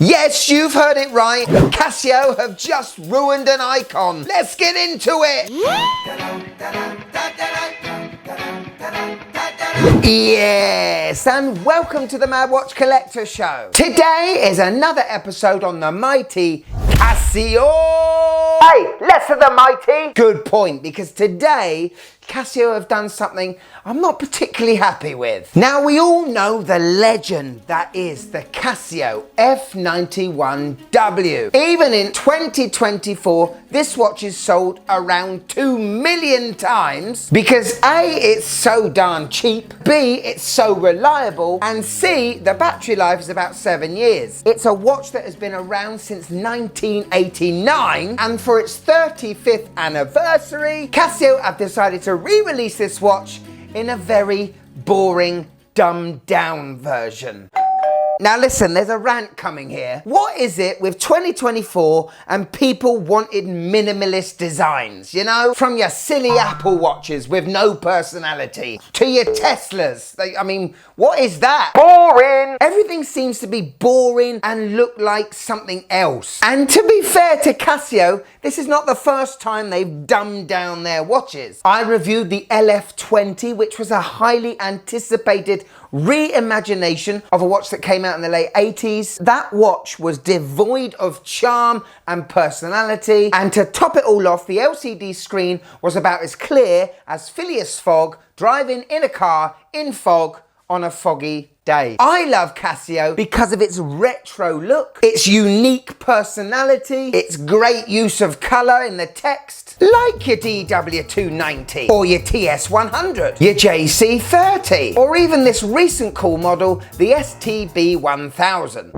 Yes, you've heard it right. Casio have just ruined an icon. Let's get into it. Yes, and welcome to the Mad Watch Collector Show. Today is another episode on the mighty Casio. Hey, less of the mighty. Good point, because today Casio have done something I'm not particularly happy with. Now, we all know the legend that is the Casio F91W. Even in 2024, this watch is sold around 2 million times because A, it's so darn cheap, B, it's so reliable, and C, the battery life is about 7 years. It's a watch that has been around since 1989, and for its 35th anniversary, Casio have decided to re-release this watch in a very boring, dumbed down version. Now listen, there's a rant coming here. What is it with 2024 and people wanted minimalist designs, you know? From your silly Apple watches with no personality to your Teslas. What is that? Boring! Everything seems to be boring and look like something else. And to be fair to Casio, this is not the first time they've dumbed down their watches. I reviewed the LF20, which was a highly anticipated reimagination of a watch that came out in the late 80s. That watch was devoid of charm and personality, and to top it all off, the LCD screen was about as clear as Phileas Fogg driving in a car in fog on a foggy day. I love Casio because of its retro look, its unique personality, its great use of colour in the text, like your DW290 or your TS100, your JC30, or even this recent cool model, the STB1000.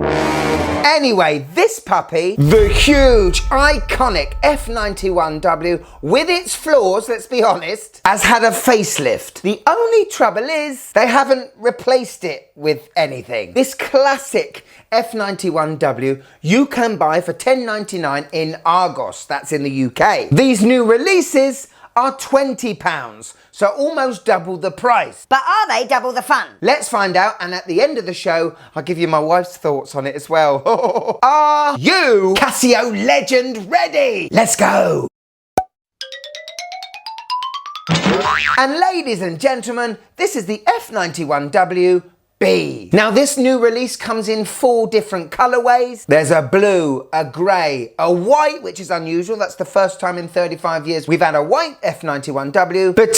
Anyway, this puppy, the huge, iconic F91W, with its flaws, let's be honest, has had a facelift. The only trouble is they haven't replaced it with anything. This classic F91W you can buy for $10.99 in Argos, that's in the UK. These new releases are £20, so almost double the price. But are they double the fun? Let's find out, and at the end of the show, I'll give you my wife's thoughts on it as well. Are you, Casio legend, ready? Let's go! And ladies and gentlemen, this is the F91W B. Now, this new release comes in 4 different colorways. There's a blue, a grey, a white, which is unusual. That's the first time in 35 years we've had a white F91W. But,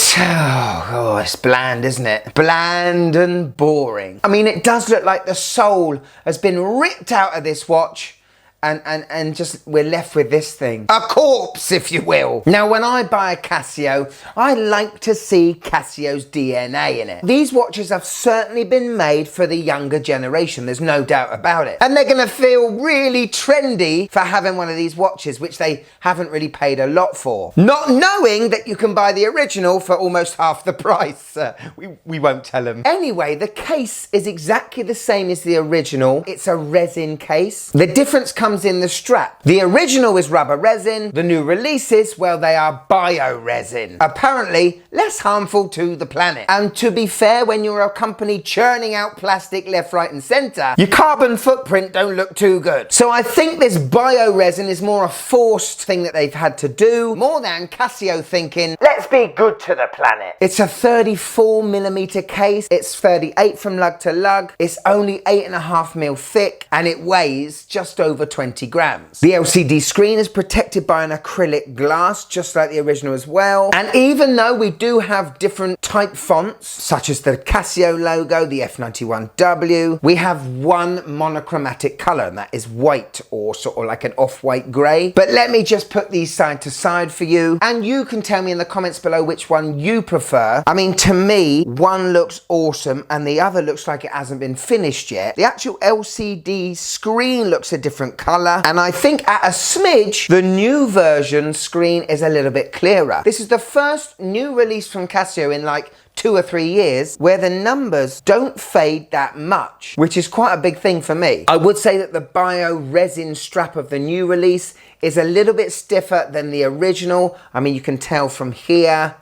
it's bland, isn't it? Bland and boring. I mean, it does look like the soul has been ripped out of this watch. And just we're left with this thing. A corpse, if you will. Now, when I buy a Casio, I like to see Casio's DNA in it. These watches have certainly been made for the younger generation, there's no doubt about it. And they're gonna feel really trendy for having one of these watches, which they haven't really paid a lot for. Not knowing that you can buy the original for almost half the price. We won't tell them. Anyway, the case is exactly the same as the original. It's a resin case. The difference comes in the strap. The original is rubber resin. The new releases, well, they are bio resin. Apparently less harmful to the planet. And to be fair, when you're a company churning out plastic left, right and centre, your carbon footprint don't look too good. So I think this bio resin is more a forced thing that they've had to do, more than Casio thinking, let's be good to the planet. It's a 34mm case. It's 38 from lug to lug. It's only 8.5mm thick, and it weighs just over 20 grams. The LCD screen is protected by an acrylic glass, just like the original as well. And even though we do have different type fonts, such as the Casio logo, the F91W, we have one monochromatic color, and that is white, or sort of like an off-white gray. But let me just put these side to side for you, and you can tell me in the comments below which one you prefer. I mean, to me, one looks awesome and the other looks like it hasn't been finished yet. The actual LCD screen looks a different color. And I think at a smidge, the new version screen is a little bit clearer. This is the first new release from Casio in like 2 or 3 years where the numbers don't fade that much, which is quite a big thing for me. I would say that the bio resin strap of the new release is a little bit stiffer than the original. I mean, you can tell from here,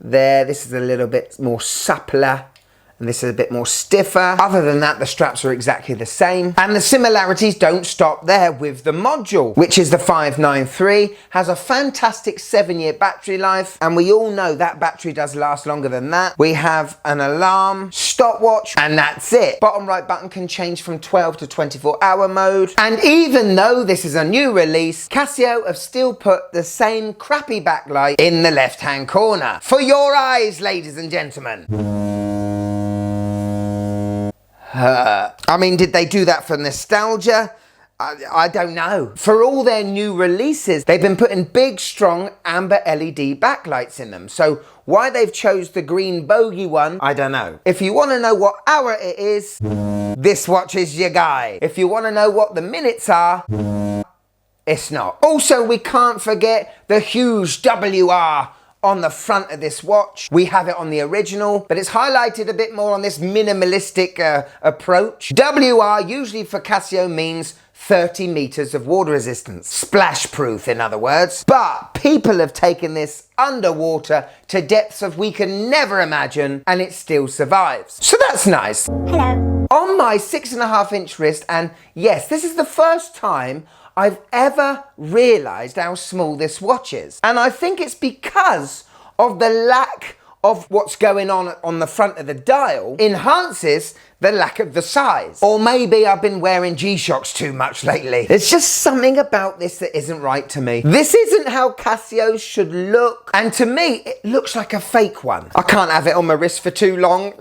there, this is a little bit more suppler and this is a bit more stiffer. Other than that, the straps are exactly the same. And the similarities don't stop there with the module, which is the 593, has a fantastic 7-year battery life, and we all know that battery does last longer than that. We have an alarm, stopwatch, and that's it. Bottom right button can change from 12 to 24-hour mode. And even though this is a new release, Casio have still put the same crappy backlight in the left-hand corner. For your eyes, ladies and gentlemen. I mean, did they do that for nostalgia? I don't know. For all their new releases, they've been putting big, strong amber LED backlights in them. So why they've chose the green bogey one, I don't know. If you want to know what hour it is, this watch is your guy. If you want to know what the minutes are, it's not. Also, we can't forget the huge WR on the front of this watch. We have it on the original, but it's highlighted a bit more on this minimalistic approach. WR usually for Casio means 30 meters of water resistance. Splash proof, in other words. But people have taken this underwater to depths of we can never imagine, and it still survives. So that's nice. Hello. On my 6.5-inch wrist, and yes, this is the first time I've ever realised how small this watch is. And I think it's because of the lack of what's going on the front of the dial enhances the lack of the size. Or maybe I've been wearing G-Shocks too much lately. There's just something about this that isn't right to me. This isn't how Casio should look. And to me, it looks like a fake one. I can't have it on my wrist for too long.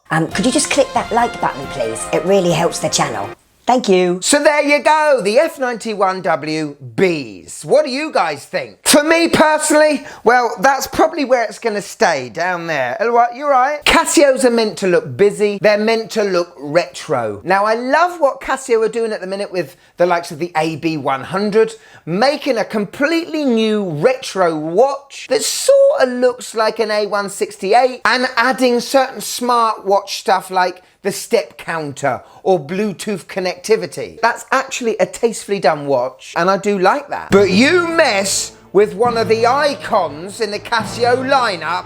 Could you just click that like button, please? It really helps the channel. Thank you. So there you go, the F91W Bs. What do you guys think? For me personally, well, that's probably where it's gonna stay, down there. You're right. Casios are meant to look busy. They're meant to look retro. Now, I love what Casio are doing at the minute with the likes of the AB100, making a completely new retro watch that sort of looks like an A168 and adding certain smartwatch stuff like the step counter or Bluetooth connectivity. That's actually a tastefully done watch, and I do like that. But you mess with one of the icons in the Casio lineup.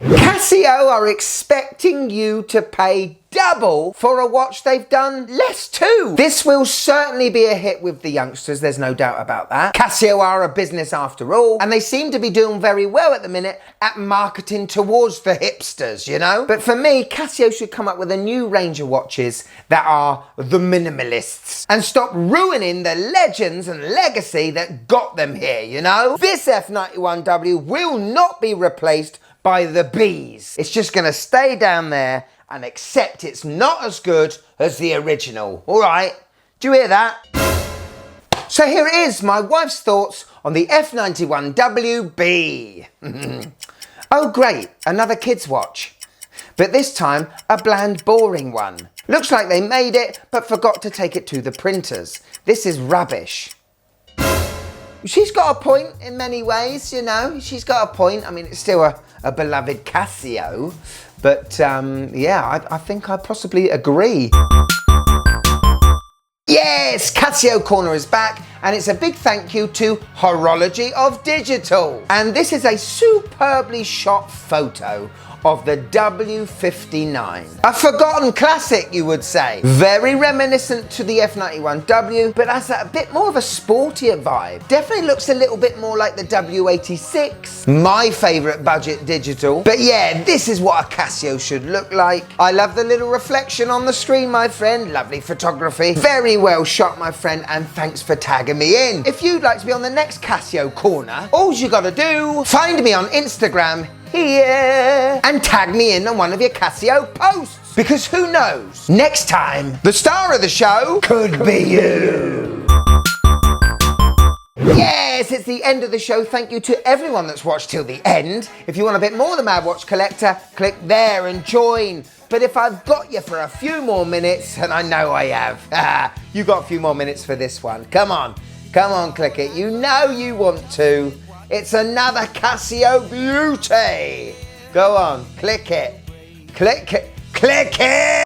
Casio are expecting you to pay double for a watch they've done less to. This will certainly be a hit with the youngsters, there's no doubt about that. Casio are a business after all, and they seem to be doing very well at the minute at marketing towards the hipsters, you know? But for me, Casio should come up with a new range of watches that are the minimalists and stop ruining the legends and legacy that got them here, you know? This F91W will not be replaced by the Bs. It's just gonna stay down there and accept it's not as good as the original. All right, do you hear that? So here it is, my wife's thoughts on the F91WB. Oh great, another kid's watch. But this time, a bland, boring one. Looks like they made it, but forgot to take it to the printers. This is rubbish. She's got a point in many ways, you know. She's got a point. I mean, it's still a beloved Casio. But yeah, I think I possibly agree. Yes, Casio Corner is back, and it's a big thank you to Horology of Digital. And this is a superbly shot photo of the W59. A forgotten classic, you would say. Very reminiscent to the F91W, but has a bit more of a sportier vibe. Definitely looks a little bit more like the W86, my favorite budget digital. But yeah, this is what a Casio should look like. I love the little reflection on the screen, my friend. Lovely photography. Very well shot, my friend, and thanks for tagging me in. If you'd like to be on the next Casio Corner, all you gotta do, find me on Instagram here and tag me in on one of your Casio posts, because who knows, next time the star of the show could be you. Yes, it's the end of the show. Thank you to everyone that's watched till the end. If you want a bit more of the Mad Watch Collector, click there and join. But if I've got you for a few more minutes, and I know I have, you got a few more minutes for this one. Come on, click it. You know you want to. It's another Casio beauty. Go on, click it. Click it. Click it.